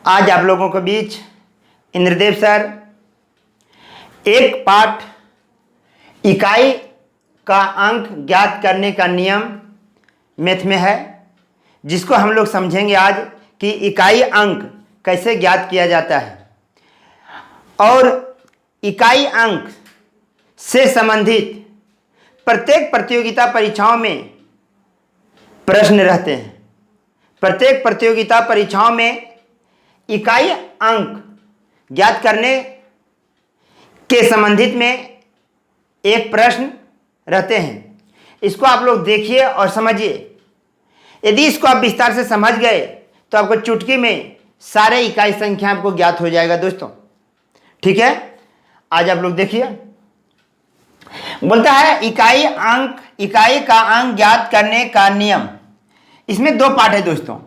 आज आप लोगों के बीच इंद्रदेव सर एक पाठ इकाई का अंक ज्ञात करने का नियम मैथ में है, जिसको हम लोग समझेंगे आज कि इकाई अंक कैसे ज्ञात किया जाता है और इकाई अंक से संबंधित प्रत्येक प्रतियोगिता परीक्षाओं में प्रश्न रहते हैं। प्रत्येक प्रतियोगिता परीक्षाओं में इकाई अंक ज्ञात करने के संबंधित में एक प्रश्न रहते हैं। इसको आप लोग देखिए और समझिए। यदि इसको आप विस्तार से समझ गए तो आपको चुटकी में सारे इकाई संख्या आपको ज्ञात हो जाएगा दोस्तों। ठीक है, आज आप लोग देखिए। बोलता है इकाई का अंक ज्ञात करने का नियम। इसमें दो पार्ट है दोस्तों।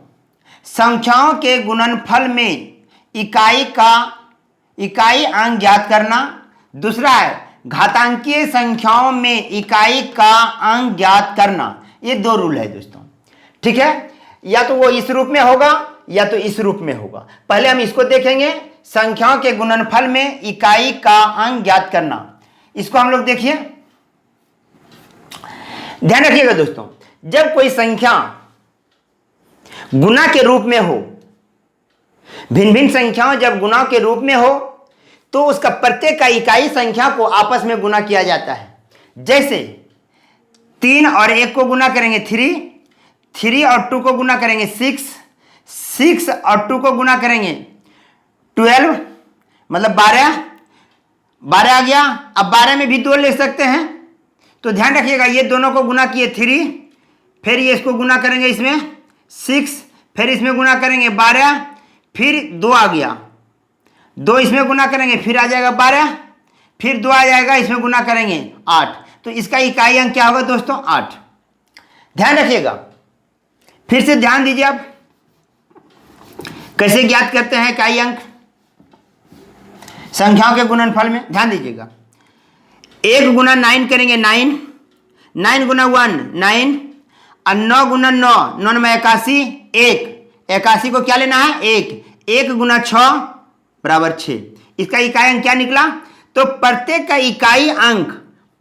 संख्याओं के गुणनफल में इकाई अंक ज्ञात करना। दूसरा है घातांकीय संख्याओं में इकाई का अंक ज्ञात करना। ये दो रूल है दोस्तों। ठीक है, या तो वो इस रूप में होगा या तो इस रूप में होगा। पहले हम इसको देखेंगे, संख्याओं के गुणनफल में इकाई का अंक ज्ञात करना। इसको हम लोग देखिए, ध्यान रखिएगा दोस्तों। जब कोई संख्या गुणा के रूप में हो, भिन्न भिन्न संख्याओं जब गुणा के रूप में हो तो उसका प्रत्येक का इकाई संख्या को आपस में गुणा किया जाता है। जैसे 3 और 1 को गुणा करेंगे 3 और 2 को गुणा करेंगे 6 और 2 को गुणा करेंगे 12, मतलब 12 आ गया। अब 12 में भी 2 ले सकते हैं, तो ध्यान रखिएगा। ये दोनों को गुणा किए 3, फिर ये इसको गुणा करेंगे इसमें 6, फिर इसमें गुणा करेंगे 12, फिर 2 आ गया, 2 इसमें गुणा करेंगे फिर आ जाएगा 12, फिर 2 आ जाएगा, इसमें गुणा करेंगे 8। तो इसका इकाई अंक क्या होगा दोस्तों? 8। ध्यान रखिएगा, फिर से ध्यान दीजिए। आप कैसे ज्ञात करते हैं इकाई अंक संख्याओं के गुणनफल में? ध्यान दीजिएगा। 1 गुना 9 करेंगे 9 गुना 1 9 और 9 गुना 9 में 81, 81 को क्या लेना है? 1 गुना 6 बराबर 6। इसका इकाई अंक क्या निकला? तो प्रत्येक का इकाई अंक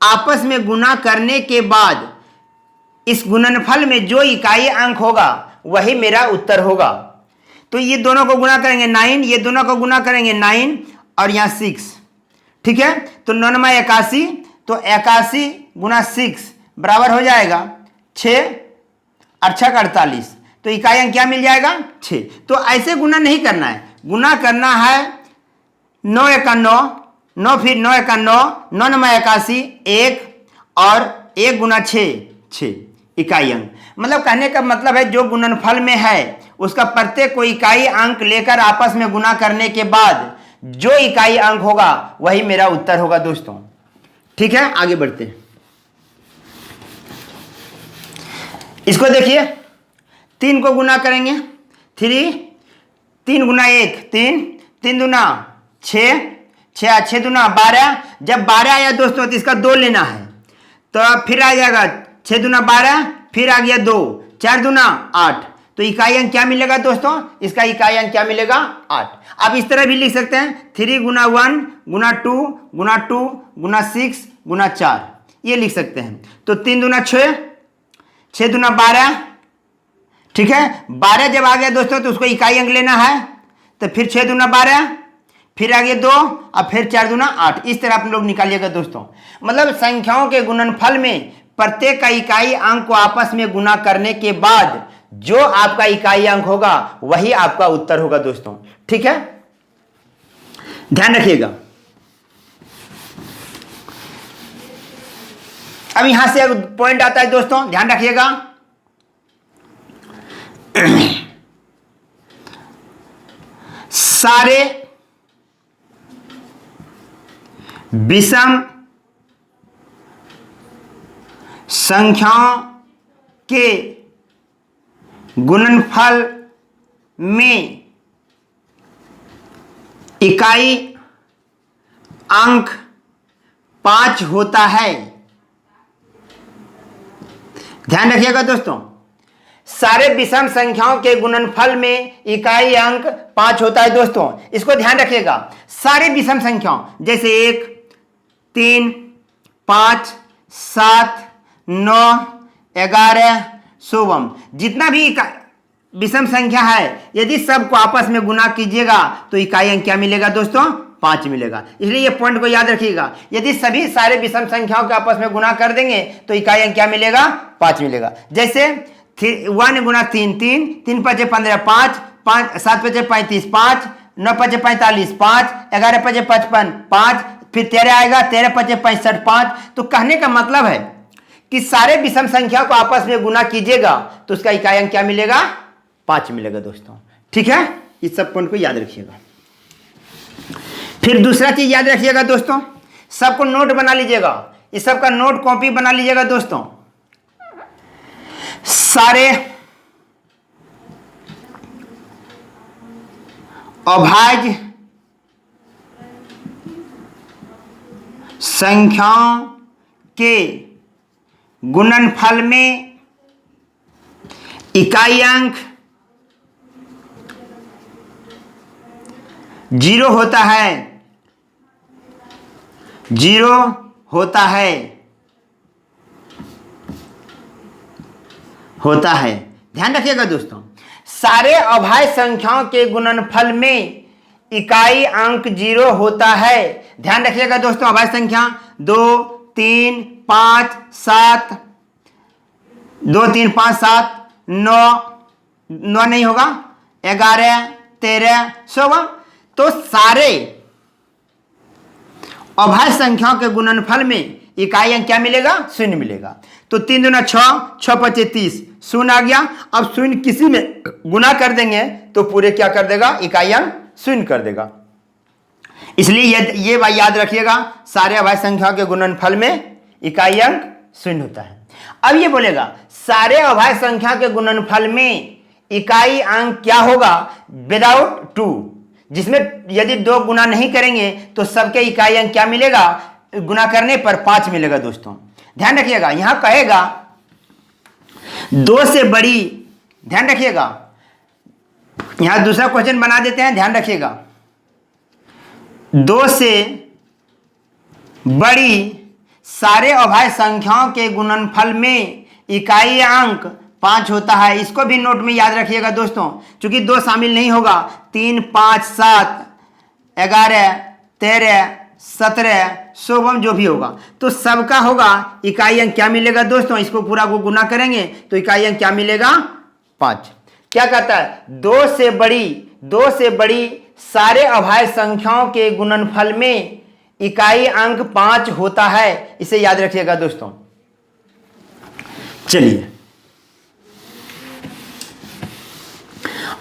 आपस में गुणा करने के बाद इस गुणनफल में जो इकाई अंक होगा वही मेरा उत्तर होगा। तो ये दोनों को गुणा करेंगे 9, ये दोनों को गुणा करेंगे 9 और यहाँ 6। ठीक है, तो 9 में 81, तो 81 गुना 6 बराबर हो जाएगा 6 और 6 का 48। तो इकाई अंक क्या मिल जाएगा? 6। तो ऐसे गुना नहीं करना है, गुना करना है 9 1 9, फिर 9 1 9 में 81, 1 और 1 गुना 6 इकाई अंक। मतलब कहने का मतलब है जो गुणनफल में है उसका प्रत्येक को इकाई अंक लेकर आपस में गुना करने के बाद जो इकाई अंक होगा वही मेरा उत्तर होगा दोस्तों। ठीक है, आगे बढ़ते हैं। इसको देखिए, 3 को गुना करेंगे 3 गुना 1 3 दूना 6 दूना 12। जब 12 आया दोस्तों तो इसका 2 लेना है, तो फिर आ जाएगा 6 दूना 12, फिर आ गया 2, 4 दूना 8। तो इकाई अंक क्या मिलेगा दोस्तों? इसका इकाई अंक क्या मिलेगा? 8। आप इस तरह भी लिख सकते हैं 3 गुना 1 गुना 2 गुना 2 गुना 6 गुना 4, ये लिख सकते हैं। तो 3 दूना 6 दूना 12। ठीक है, 12 जब आ गया दोस्तों तो उसको इकाई अंक लेना है, तो फिर 6 दूना 12, फिर आ गया 2 और फिर 4 दूना 8। इस तरह आप लोग निकालिएगा दोस्तों। मतलब संख्याओं के गुणनफल में प्रत्येक का इकाई अंक को आपस में गुना करने के बाद जो आपका इकाई अंक होगा वही आपका उत्तर होगा दोस्तों। ठीक है, ध्यान रखिएगा। अब यहां से एक पॉइंट आता है दोस्तों, ध्यान रखिएगा। सारे विषम संख्याओं के गुणनफल में इकाई अंक 5 होता है। ध्यान रखिएगा दोस्तों, सारे विषम संख्याओं के गुणनफल में इकाई अंक 5 होता है दोस्तों। इसको ध्यान रखिएगा, सारे विषम संख्याओं जैसे 1, 3, 5, 7, 9, 11, सोवम, जितना भी विषम संख्या है, यदि सबको आपस में गुना कीजिएगा तो इकाई अंक क्या मिलेगा दोस्तों? 5 मिलेगा। इसलिए ये पॉइंट को याद रखिएगा, यदि सभी सारे विषम संख्याओं के आपस में गुना कर देंगे तो इकाई अंक क्या मिलेगा? 5 मिलेगा। जैसे 1 गुना 3, 3, 3 पचे 15, 5, 5 7 पचे 35, 5 9 पचे 45, 5 11 पचे 55, 5 फिर 13 आएगा, 13 पचे 65, 5। तो कहने का मतलब है कि सारे विषम संख्या को आपस में गुना कीजिएगा तो उसका इकाई अंक क्या मिलेगा? 5 मिलेगा दोस्तों। ठीक है, इस सब पॉइंट को याद रखिएगा। फिर दूसरा चीज याद रखिएगा दोस्तों, सबको नोट बना लीजिएगा, इस सब का नोट कॉपी बना लीजिएगा दोस्तों। सारे अभाज्य संख्याओं के गुणनफल में इकाई अंक 0 होता है, 0 होता है। ध्यान रखिएगा दोस्तों, सारे अभाज्य संख्याओं के गुणनफल में इकाई अंक 0 होता है। ध्यान रखिएगा दोस्तों, अभाज्य संख्या 2, 3, 5, 7, 2, 3, 5, 7, 9 नहीं होगा, 11, 13, 16। तो सारे अभाज्य संख्याओं के गुणनफल में इकाई अंक क्या मिलेगा? 0 मिलेगा। तो 3 दूना 6, 6 पचे 30, 0 आ गया। अब 0 किसी में गुना कर देंगे तो पूरे क्या कर देगा? इकाई अंक 0 कर देगा। इसलिए ये बात याद रखिएगा, सारे अभाज्य संख्याओं के गुणनफल में इकाई अंक 0 होता है। अब ये बोलेगा सारे अभाज्य संख्या के गुणनफल में इकाई अंक क्या होगा? विदाउट 2, जिसमें यदि 2 गुना नहीं करेंगे तो सबके इकाई अंक क्या मिलेगा? गुना करने पर 5 मिलेगा दोस्तों। ध्यान रखिएगा, यहां कहेगा 2 से बड़ी, ध्यान रखिएगा, यहां दूसरा क्वेश्चन बना देते हैं, ध्यान रखिएगा। 2 से बड़ी सारे अभाज्य संख्याओं के गुणनफल में इकाई अंक 5 होता है। इसको भी नोट में याद रखिएगा दोस्तों, क्योंकि 2 शामिल नहीं होगा। 3, 5, 7, 11, 13, 17, 16 जो भी होगा तो सबका होगा इकाई अंक क्या मिलेगा दोस्तों? इसको पूरा को गुना करेंगे तो इकाई अंक क्या मिलेगा? 5। क्या कहता है? 2 से बड़ी सारे अभाज्य संख्याओं के गुणनफल में इकाई अंक 5 होता है। इसे याद रखिएगा दोस्तों। चलिए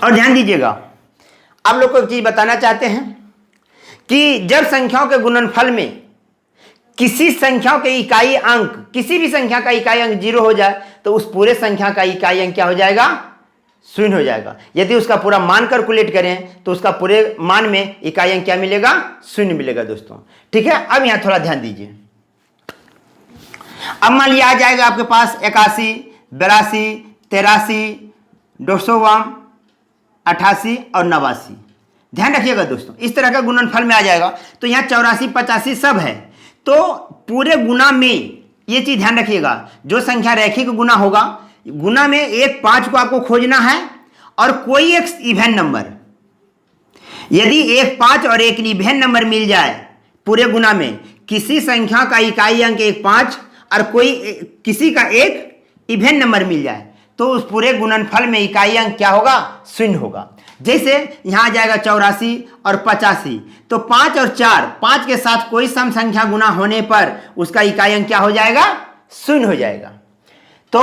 और ध्यान दीजिएगा, आप लोग को एक चीज बताना चाहते हैं कि जब संख्याओं के गुणनफल में किसी संख्या के इकाई अंक, किसी भी संख्या का इकाई अंक 0 हो जाए तो उस पूरे संख्या का इकाई अंक क्या हो जाएगा? 0 हो जाएगा। यदि उसका पूरा मान कैलकुलेट करें तो उसका पूरे मान में इकाई अंक क्या मिलेगा? 0 मिलेगा दोस्तों। ठीक है, अब यहां थोड़ा ध्यान दीजिए। अब मान लिया आ जाएगा आपके पास 81, 82, 83, 200, 88 और 89। ध्यान रखिएगा दोस्तों, इस तरह का गुणनफल में आ जाएगा। तो यहाँ 84, 85 सब है। तो पूरे गुना में ये चीज ध्यान रखिएगा, जो संख्या रैखिक गुना होगा, गुना में 1, 5 को आपको खोजना है और कोई एक इवेन नंबर, यदि 1, 5 और एक इवेन नंबर मिल जाए पूरे गुना में, किसी संख्या का इकाई अंक 1, 5 और किसी का एक इवेन नंबर मिल जाए तो उस पूरे गुणनफल में इकाई अंक क्या होगा? 0 होगा। जैसे यहां आ जाएगा 84 और 85, तो 5 और 4, 5 के साथ कोई सम संख्या गुना होने पर उसका इकाई अंक क्या हो जाएगा? 0 हो जाएगा। तो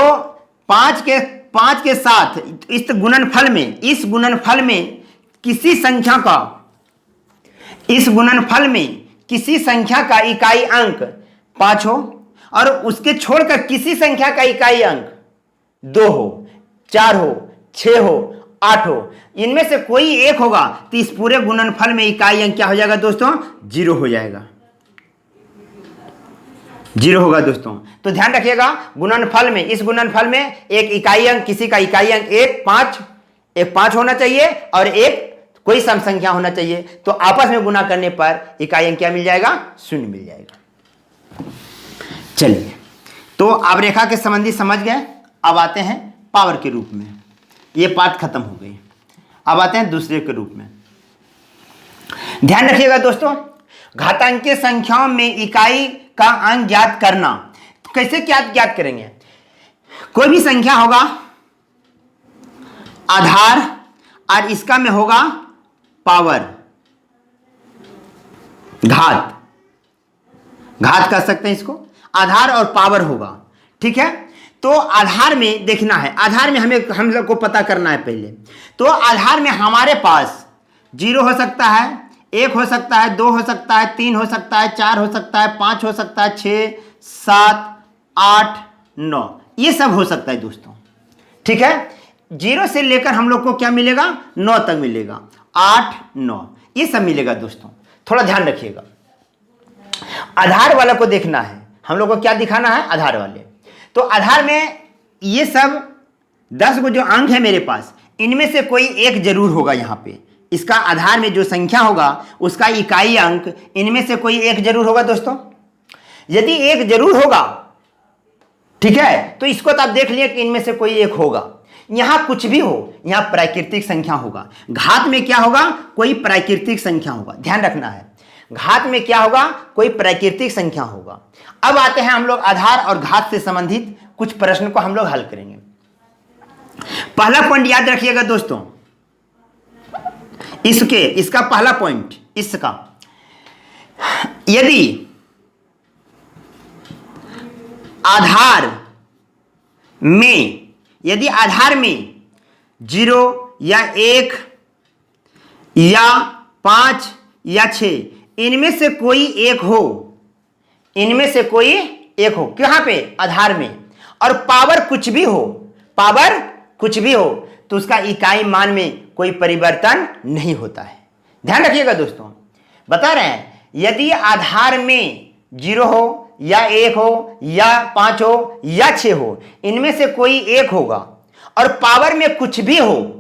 5 के साथ इस गुणनफल में किसी संख्या का इकाई अंक 5 हो और उसके छोड़कर किसी संख्या का इकाई अंक 2 हो, 4 हो, 6 हो, 8 हो, इनमें से कोई एक होगा तो इस पूरे गुणनफल में इकाई अंक क्या हो जाएगा दोस्तों? 0 हो जाएगा। जीरो होगा दोस्तों। तो ध्यान रखिएगा, गुणनफल में, इस गुणनफल में एक इकाई अंक, किसी का इकाई अंक एक पांच होना चाहिए और एक कोई सम संख्या होना चाहिए। तो आपस में गुना करने पर इकाई अंक क्या मिल जाएगा? शून्य मिल जाएगा। चलिए, तो आप रेखा के संबंधी समझ गए। अब आते हैं पावर के रूप में। ये पाठ खत्म हो गई। अब आते हैं दूसरे के रूप में। ध्यान रखिएगा दोस्तों, घातांकीय संख्याओं में इकाई का अंक ज्ञात करना। तो कैसे क्या ज्ञात करेंगे? कोई भी संख्या होगा आधार और इसका में होगा पावर, घात कर सकते हैं इसको, आधार और पावर होगा। ठीक है, तो आधार में देखना है, आधार में हम लोग को पता करना है पहले। तो आधार में हमारे पास 0 हो सकता है, 1 हो सकता है, 2 हो सकता है, 3 हो सकता है, 4 हो सकता है, 5 हो सकता है, 6, 7, 8, 9, ये सब हो सकता है दोस्तों। ठीक है, 0 से लेकर हम लोग को क्या मिलेगा? 9 तक मिलेगा, 8, 9, ये सब मिलेगा दोस्तों। थोड़ा ध्यान रखिएगा, आधार वाला को देखना है, हम लोग को क्या दिखाना है? आधार वाले। तो आधार में ये सब 10 को जो अंक है मेरे पास, इनमें से कोई एक जरूर होगा। यहाँ पे इसका आधार में जो संख्या होगा उसका इकाई अंक इनमें से कोई एक जरूर होगा दोस्तों। यदि एक जरूर होगा, ठीक है, तो इसको तो आप देख लिए कि इनमें से कोई एक होगा। यहां कुछ भी हो, यहां प्राकृतिक संख्या होगा। घात में क्या होगा? कोई प्राकृतिक संख्या होगा। ध्यान रखना है, घात में क्या होगा? कोई प्राकृतिक संख्या होगा। अब आते हैं हम लोग आधार और घात से संबंधित कुछ प्रश्न को हम लोग हल करेंगे। पहला पॉइंट याद रखिएगा दोस्तों, इसका पहला पॉइंट, इसका यदि आधार में 0 या 1 या 5 या 6 इनमें से कोई एक हो, कहां पे? आधार में, और पावर कुछ भी हो, तो उसका इकाई मान में कोई परिवर्तन नहीं होता है। ध्यान रखिएगा दोस्तों, बता रहे हैं, यदि आधार में 0 हो या 1 हो या 5 हो या 6 हो, इनमें से कोई एक होगा, और पावर में कुछ भी हो,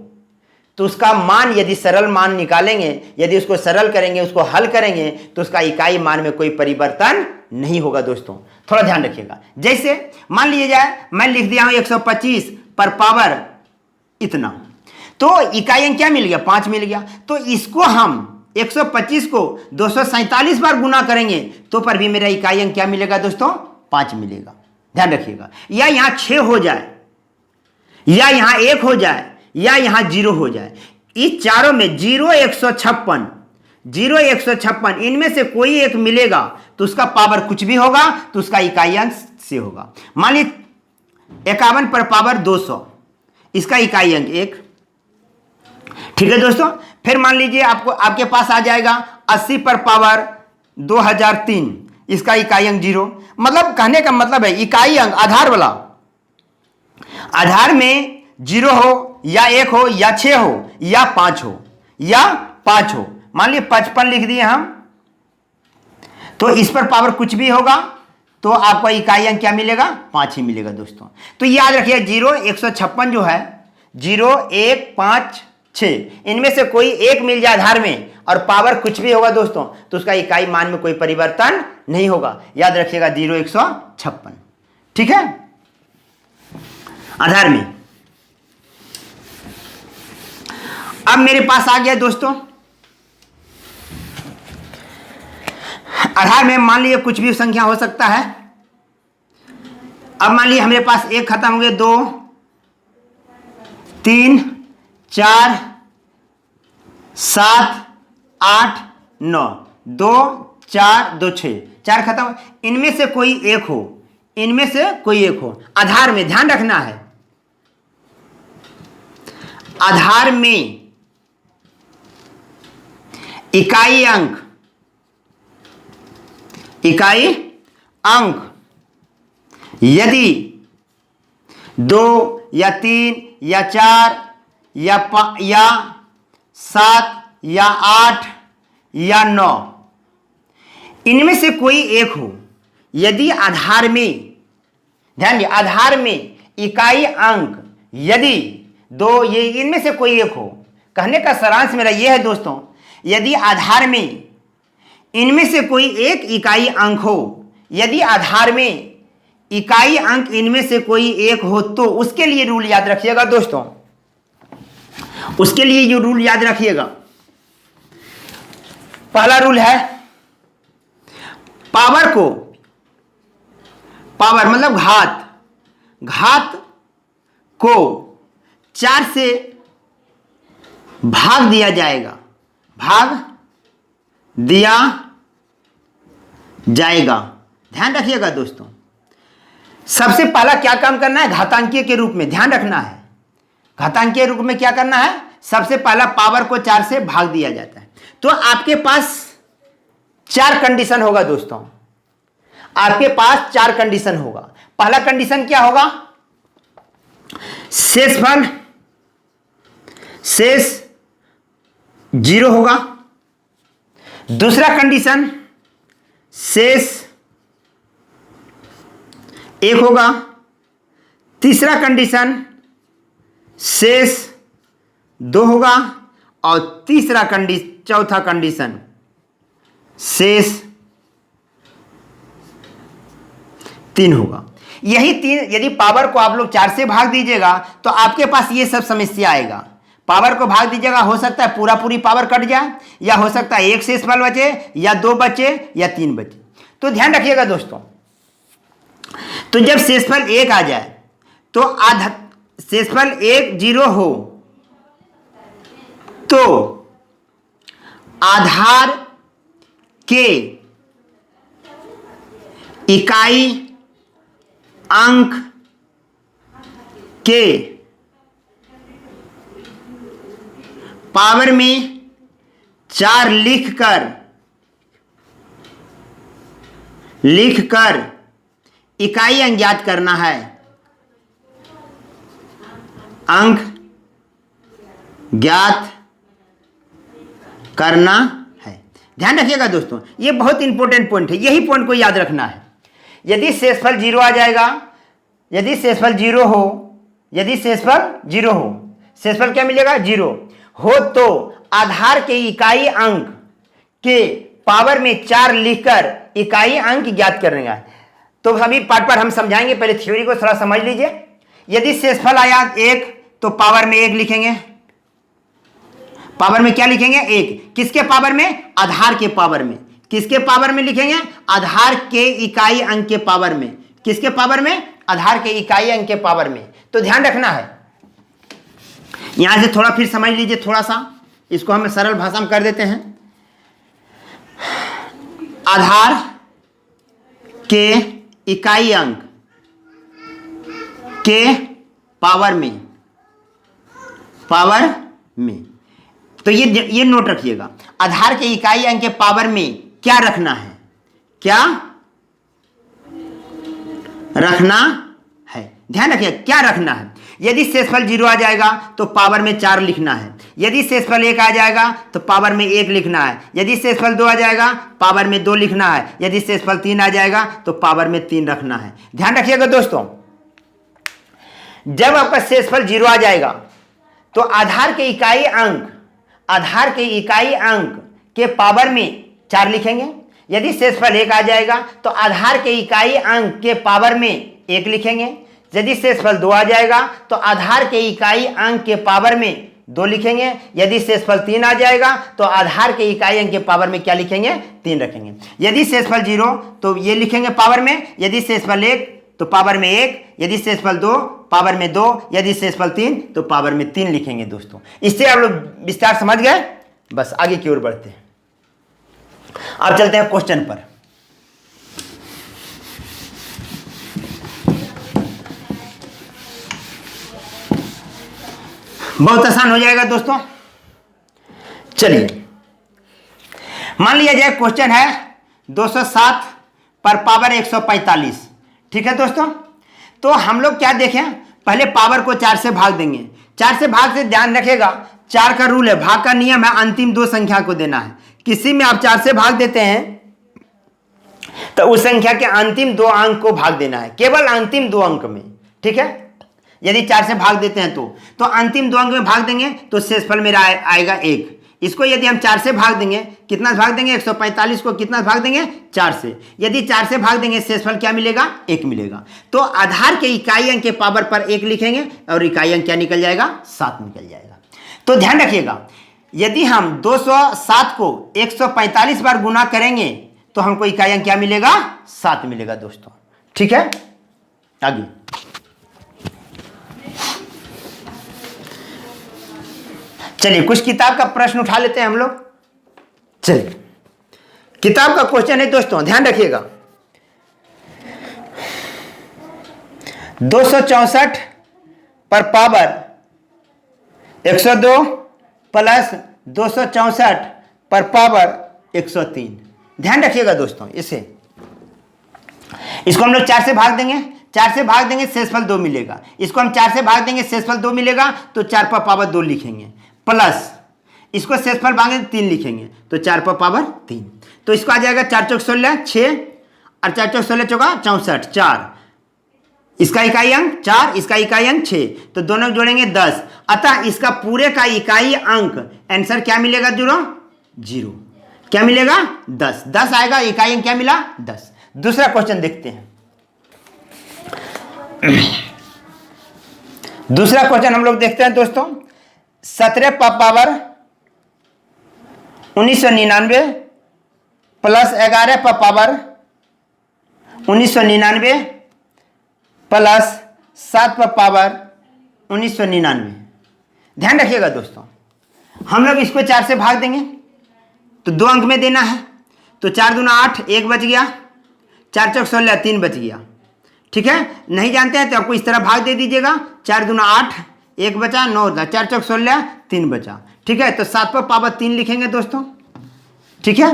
तो उसका मान, यदि सरल मान निकालेंगे, यदि उसको सरल करेंगे, उसको हल करेंगे, तो उसका इकाई मान में कोई परिवर्तन नहीं होगा दोस्तों। थोड़ा ध्यान रखिएगा। जैसे मान लीजिए जाए, मैं लिख दिया हूं 125 पर पावर इतना, तो इकाई अंक क्या मिल गया? 5 मिल गया। तो इसको हम 125 को 247 बार गुना करेंगे तो पर भी मेरा इकाई अंक क्या मिलेगा दोस्तों? 5 मिलेगा। ध्यान रखिएगा, या यहां 6 हो जाए, या यहां 1 हो जाए, या यहां 0 हो जाए, इस चारों में 0, 156 इनमें से कोई एक मिलेगा, तो उसका पावर कुछ भी होगा, तो उसका इकाई अंक से होगा। मान ली 51 पर पावर 200, इसका इकाई अंक 1। ठीक है दोस्तों, फिर मान लीजिए आपके पास आ जाएगा 80 पर पावर 2003, इसका इकाई अंक 0। मतलब कहने का मतलब है, इकाई अंक आधार वाला, आधार में 0 हो या 1 हो या 6 हो या 5 हो, मान लीजिए 55 लिख दिए हम, तो इस पर पावर कुछ भी होगा, तो आपको इकाई अंक क्या मिलेगा? 5 ही मिलेगा दोस्तों। तो याद रखिए, 0, 156 जो है, 0, 1, 5, 6 इनमें से कोई एक मिल जाए आधार में, और पावर कुछ भी होगा दोस्तों, तो उसका इकाई मान में कोई परिवर्तन नहीं होगा। याद रखिएगा 0, 156। ठीक है, आधार में। अब मेरे पास आ गया दोस्तों, आधार में मान लीजिए कुछ भी संख्या हो सकता है। अब मान लीजिए हमारे पास 1 खत्म हो गया, 2, 3, 4, 7, 8, 9, 2, 4, 2, 6, 4 खत्म। इनमें से कोई एक हो, आधार में। ध्यान रखना है, आधार में इकाई अंक यदि 2 या 3 या 4 या 7 या 8 या 9 इनमें से कोई एक हो, यदि आधार में, ध्यान दिए, आधार में इकाई अंक यदि दो, ये इनमें से कोई एक हो, कहने का सारांश मेरा यह है दोस्तों, यदि आधार में इनमें से कोई एक इकाई अंक हो, यदि आधार में इकाई अंक इनमें से कोई एक हो, तो उसके लिए रूल याद रखिएगा दोस्तों, उसके लिए ये रूल याद रखिएगा। पहला रूल है, पावर को, पावर मतलब घात, घात को 4 से भाग दिया जाएगा, भाग दिया जाएगा। ध्यान रखिएगा दोस्तों, सबसे पहला क्या काम करना है, घातांकीय के रूप में, ध्यान रखना है, घातांकीय रूप में क्या करना है, सबसे पहला पावर को 4 से भाग दिया जाता है। तो आपके पास 4 कंडीशन होगा दोस्तों, आपके पास 4 कंडीशन होगा। पहला कंडीशन क्या होगा, शेषफल, शेष 0 होगा। दूसरा कंडीशन, शेष 1 होगा। तीसरा कंडीशन, शेष 2 होगा। और चौथा कंडीशन, शेष 3 होगा। यही 3, यदि पावर को आप लोग 4 से भाग दीजिएगा तो आपके पास ये सब समस्या आएगा। पावर को भाग दीजिएगा, हो सकता है पूरी पावर कट जाए, या हो सकता है एक शेषफल बचे, या 2 बचे, या 3 बचे। तो ध्यान रखिएगा दोस्तों, तो जब शेषफल 1 आ जाए तो आधा, शेषफल 1 0 हो तो आधार के इकाई अंक के पावर में 4 लिखकर इकाई अंक ज्ञात करना है, अंक ज्ञात करना है। ध्यान रखिएगा दोस्तों, ये बहुत इंपॉर्टेंट पॉइंट है, यही पॉइंट को याद रखना है। यदि शेषफल 0 आ जाएगा, यदि शेषफल 0 हो, यदि शेषफल 0 हो, शेषफल क्या मिलेगा, 0 हो, तो आधार के इकाई अंक के पावर में 4 लिखकर इकाई अंक ज्ञात करेंगे। तो सभी पार्ट पर हम समझाएंगे, पहले थ्योरी को थोड़ा समझ लीजिए। यदि शेषफल आया 1 तो पावर में 1 लिखेंगे, पावर में क्या लिखेंगे, 1। किसके पावर में, आधार के पावर में। किसके पावर में लिखेंगे, आधार के इकाई अंक के पावर में। किसके पावर में, आधार के इकाई अंक के पावर में। तो ध्यान रखना है, यहां से थोड़ा फिर समझ लीजिए, थोड़ा सा इसको हम सरल भाषा में कर देते हैं। आधार के इकाई अंक के पावर में, तो ये नोट रखिएगा, आधार के इकाई अंक के पावर में क्या रखना है, क्या रखना है, ध्यान रखिए क्या रखना है। यदि शेषफल 0 आ जाएगा तो पावर में 4 लिखना है। यदि शेषफल 1 आ जाएगा तो पावर में 1 लिखना है। यदि शेषफल 2 आ जाएगा पावर में 2 लिखना है। यदि शेषफल 3 आ जाएगा तो पावर में 3 रखना है। ध्यान रखिएगा दोस्तों, जब आपका शेषफल 0 आ जाएगा तो आधार के इकाई अंक के पावर में 4 लिखेंगे। यदि शेषफल 1 आ जाएगा तो आधार के इकाई अंक के पावर में 1 लिखेंगे। यदि शेषफल 2 आ जाएगा तो आधार के इकाई अंक के पावर में 2 लिखेंगे। यदि शेषफल 3 आ जाएगा तो आधार के इकाई अंक के पावर में क्या लिखेंगे, 3 रखेंगे। यदि शेषफल 0 तो ये लिखेंगे पावर में। यदि शेषफल 1 तो पावर में 1। यदि शेषफल 2 पावर में 2। यदि शेषफल 3 तो पावर में 3 लिखेंगे दोस्तों। इससे आप लोग विस्तार समझ गए। बस आगे की ओर बढ़ते हैं। अब चलते हैं क्वेश्चन पर। बहुत आसान हो जाएगा दोस्तों। चलिए मान लिया जाए क्वेश्चन है 207 पर पावर 145। ठीक है दोस्तों, तो हम लोग क्या देखें, पहले पावर को 4 से भाग देंगे। 4 से भाग से ध्यान रखेगा, 4 का रूल है, भाग का नियम है, अंतिम 2 संख्या को देना है। किसी में आप 4 से भाग देते हैं तो उस संख्या के अंतिम 2 अंक को भाग देना है, केवल अंतिम 2 अंक में। ठीक है, यदि 4 से भाग देते हैं तो अंतिम 2 अंक में भाग देंगे तो शेषफल मेरा आएगा 1। इसको यदि हम 4 से भाग देंगे, कितना भाग देंगे, 145 को कितना भाग देंगे, 4 से। यदि 4 से भाग देंगे शेषफल क्या मिलेगा, 1 मिलेगा। तो आधार के इकाई अंक के पावर पर 1 लिखेंगे और इकाई अंक क्या निकल जाएगा, 7 निकल जाएगा। तो ध्यान रखिएगा, यदि हम 207 को 145 बार गुना करेंगे तो हमको इकाई अंक क्या मिलेगा, 7 मिलेगा दोस्तों। ठीक है, आगे चलिए कुछ किताब का प्रश्न उठा लेते हैं हम लोग। चलिए, किताब का क्वेश्चन है दोस्तों, ध्यान रखिएगा। 264 पर पावर 102 प्लस 264 पर पावर 103। ध्यान रखिएगा दोस्तों, इसको हम लोग 4 से भाग देंगे, 4 से भाग देंगे शेषफल 2 मिलेगा। इसको हम 4 से भाग देंगे शेषफल 2 मिलेगा तो 4 पर पावर 2 लिखेंगे, प्लस इसको शेषफल भागेंगे 3 लिखेंगे तो 4 पर पावर 3। तो इसको आ जाएगा 4 चौक 16 6 और 4 चौक 16 चौका 64 4। इसका इकाई अंक 4, इसका इकाई अंक 6, तो दोनों जोड़ेंगे 10। अतः इसका पूरे का इकाई अंक आंसर क्या मिलेगा, 0 क्या मिलेगा, 10 10 आएगा। इकाई अंक क्या मिला, 10। दूसरा क्वेश्चन देखते हैं। दूसरा क्वेश्चन हम लोग देखते हैं दोस्तों। 17 पर पावर 1999 प्लस 11 पर पावर 1999 प्लस 7 पर पावर 1999। ध्यान रखिएगा दोस्तों, हम लोग इसको 4 से भाग देंगे तो 2 अंक में देना है। तो 4 दूना 8, 1 बच गया, 4 चौक 16 3 बच गया। ठीक है, नहीं जानते हैं तो आपको इस तरह भाग दे दीजिएगा। 4 दूना 8, 1 बचा, 9 था, 4 चौक 16 3 बचा। ठीक है, तो 7 पर पावर 3 लिखेंगे दोस्तों। ठीक है,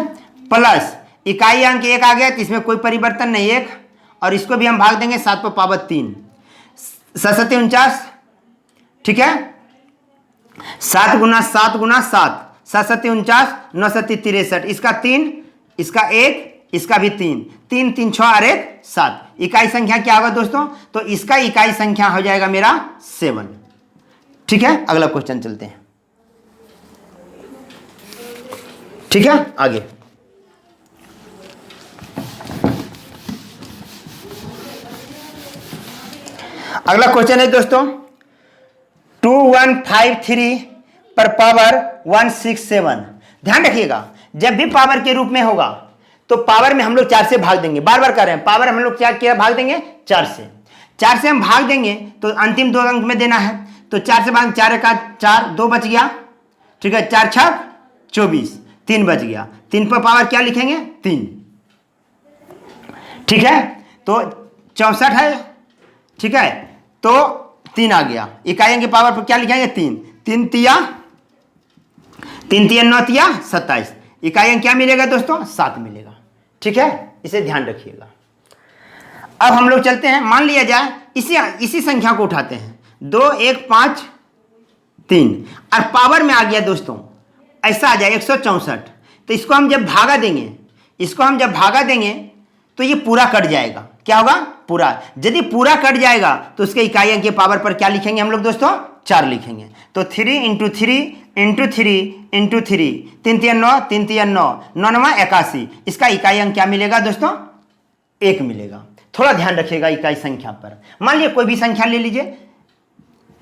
प्लस इकाई अंक 1 आ गया तो इसमें कोई परिवर्तन नहीं, 1, और इसको भी हम भाग देंगे 7 पर पावर 3, 7 49। ठीक है, 7 गुना 7 गुना 7, 7 49, 9 7 63, इसका 3, इसका 1, इसका भी 3, 3 3 6 और 1 7। इकाई संख्या क्या होगा दोस्तों, तो इसका इकाई संख्या हो जाएगा मेरा 7। ठीक है, अगला क्वेश्चन चलते हैं। ठीक है, आगे अगला क्वेश्चन है दोस्तों 2153 पर पावर 167। ध्यान रखिएगा, जब भी पावर के रूप में होगा तो पावर में हम लोग 4 से भाग देंगे। बार बार कर रहे हैं, पावर हम लोग क्या भाग देंगे, 4 से। 4 से हम भाग देंगे तो अंतिम 2 अंक में देना है। तो 4 से भाग 4 का 4, 2 बच गया। ठीक है, 4 छक 24, 3 बच गया। 3 पर पावर क्या लिखेंगे, 3। ठीक है, तो 64 है। ठीक है, तो 3 आ गया। इकाई अंक की पावर पर क्या लिखेंगे, 3। 3 तिया 9 तिया 27। इकाई अंक क्या मिलेगा दोस्तों, 7 मिलेगा। ठीक है, इसे ध्यान रखिएगा। अब हम लोग चलते हैं, मान लिया जाए इसी संख्या को उठाते हैं, 2 1 5 3 और पावर में आ गया दोस्तों, ऐसा आ जाए 164। तो इसको हम जब भागा देंगे तो ये पूरा कट जाएगा। क्या होगा, पूरा। यदि पूरा कट जाएगा तो उसके इकाई अंक के पावर पर क्या लिखेंगे हम लोग दोस्तों, 4 लिखेंगे। तो 3 × 3 × 3 × 3, 3 3 9, 3 3 9, 9 9 81। इसका इकाई अंक क्या मिलेगा दोस्तों, 1 मिलेगा। थोड़ा ध्यान रखिएगा इकाई संख्या पर। मान लीजिए कोई भी संख्या ले लीजिए,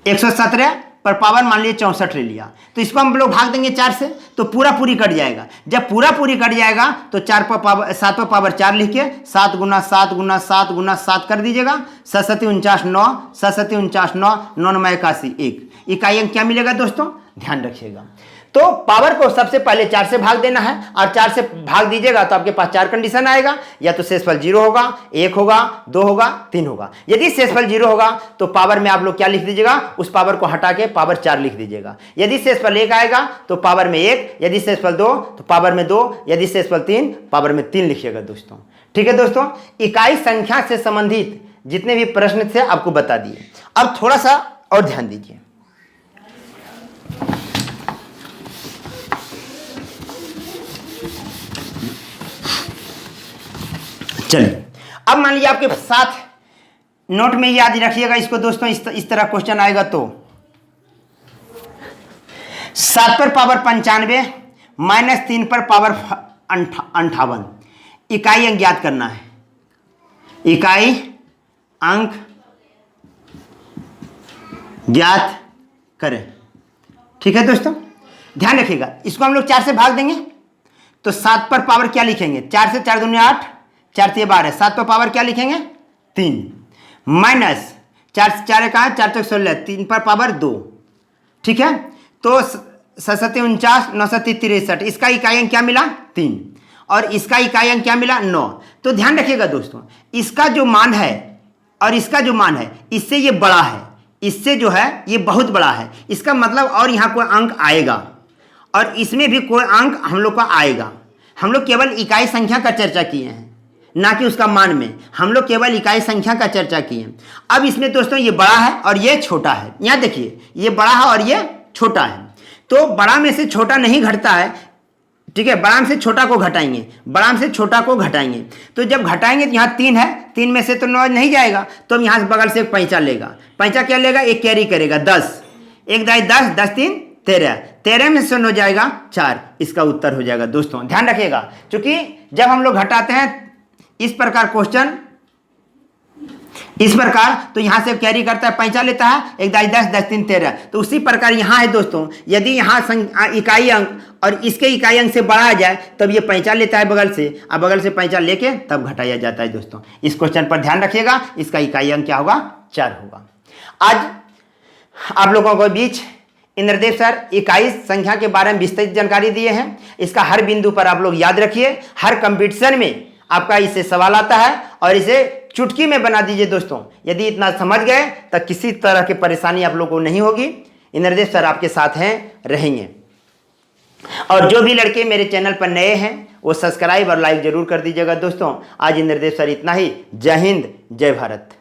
117 पर पावर मान लीजिए 64 ले लिया, तो इसको हम लोग भाग देंगे 4 से तो पूरी कट जाएगा। जब पूरी कट जाएगा तो 7 पर पावर 4 लिख के 7 गुना 7 गुना 7 गुना 7 कर दीजिएगा। 7 7 49 9, 7 7 49 9, 9 9 81 1। इकाई अंक क्या मिलेगा दोस्तों, ध्यान रखिएगा। तो पावर को सबसे पहले 4 से भाग देना है और 4 से भाग दीजिएगा तो आपके पास 4 कंडीशन आएगा, या तो शेषफल 0 होगा, 1 होगा, 2 होगा, 3 होगा। यदि शेषफल 0 होगा तो पावर में आप लोग क्या लिख दीजिएगा, उस पावर को हटा के पावर 4 लिख दीजिएगा। यदि शेषफल 1 आएगा तो पावर में 1, यदि शेषफल 2 तो पावर में 2, यदि शेषफल 3 पावर में 3 लिखिएगा दोस्तों। ठीक है दोस्तों, इकाई संख्या से संबंधित जितने भी प्रश्न थे आपको बता दिए। अब थोड़ा सा और ध्यान दीजिए। चलिए अब मान लीजिए आपके साथ नोट में याद रखिएगा इसको दोस्तों, इस तरह क्वेश्चन आएगा तो 7 पर पावर 95 माइनस 3 पर पावर 58 इकाई अंक ज्ञात करना है। इकाई अंक ज्ञात करें। ठीक है दोस्तों, ध्यान रखिएगा, इसको हम लोग 4 से भाग देंगे तो 7 पर पावर क्या लिखेंगे, 4 से 4 दूनी 8, 4 से 12, 7 पर पावर क्या लिखेंगे 3, माइनस 4 से 4 कहाँ, 4 चौक 16, 3 पर पावर 2। ठीक है, तो 7 49, 9 63, इसका इकाई अंक क्या मिला 3 और इसका इकाई अंक क्या मिला 9। तो ध्यान रखिएगा दोस्तों, इसका जो मान है और इसका जो मान है इससे ये बड़ा है, इससे जो है ये बहुत बड़ा है, इसका मतलब और यहाँ कोई अंक आएगा और इसमें भी कोई अंक हम लोग का आएगा। हम लोग केवल इकाई संख्या का चर्चा किए हैं, ना कि उसका मान में, हम लोग केवल इकाई संख्या का चर्चा किए हैं। अब इसमें दोस्तों ये बड़ा है और ये छोटा है, यहाँ देखिए ये बड़ा है और ये छोटा है, तो बड़ा में से छोटा नहीं घटता है। ठीक है, बड़ा में से छोटा को घटाएंगे, बड़ा में से छोटा को घटाएंगे, तो जब घटाएंगे तो यहाँ 3 है, 3 में से तो 9 नहीं जाएगा, तो हम यहाँ से बगल से एक पैंचा लेगा, पैंचा क्या लेगा, एक कैरी करेगा 10, 1 दाई 10, 10 3 13, 13 में से 9 जाएगा 4, इसका उत्तर हो जाएगा दोस्तों। ध्यान रखिएगा, क्योंकि जब हम लोग घटाते हैं इस प्रकार क्वेश्चन, इस प्रकार, तो यहां से कैरी करता है, पैंचा लेता है, 1 दाई 10, 10 3 13, तो उसी प्रकार यहां है दोस्तों, यदि यहां इकाई अंक और इसके इकाई अंक से बड़ा आ जाए तब ये पैंचा लेता है बगल से, अब बगल से पैंचा लेके तब घटाया जाता है दोस्तों। इस क्वेश्चन पर ध्यान रखिएगा, इसका इकाई अंक क्या होगा 4 होगा। आज आप लोगों के बीच इंद्रदेव सर इकाई संख्या के बारे में विस्तृत जानकारी दिए हैं, इसका हर बिंदु पर आप लोग याद रखिए, हर कंपटीशन में आपका इससे सवाल आता है और इसे चुटकी में बना दीजिए दोस्तों। यदि इतना समझ गए तो किसी तरह की परेशानी आप लोगों को नहीं होगी, इंद्रदेव सर आपके साथ हैं, रहेंगे। और जो भी लड़के मेरे चैनल पर नए हैं वो सब्सक्राइब और लाइक जरूर कर दीजिएगा दोस्तों। आज इंद्रदेव सर इतना ही। जय हिंद, जय भारत।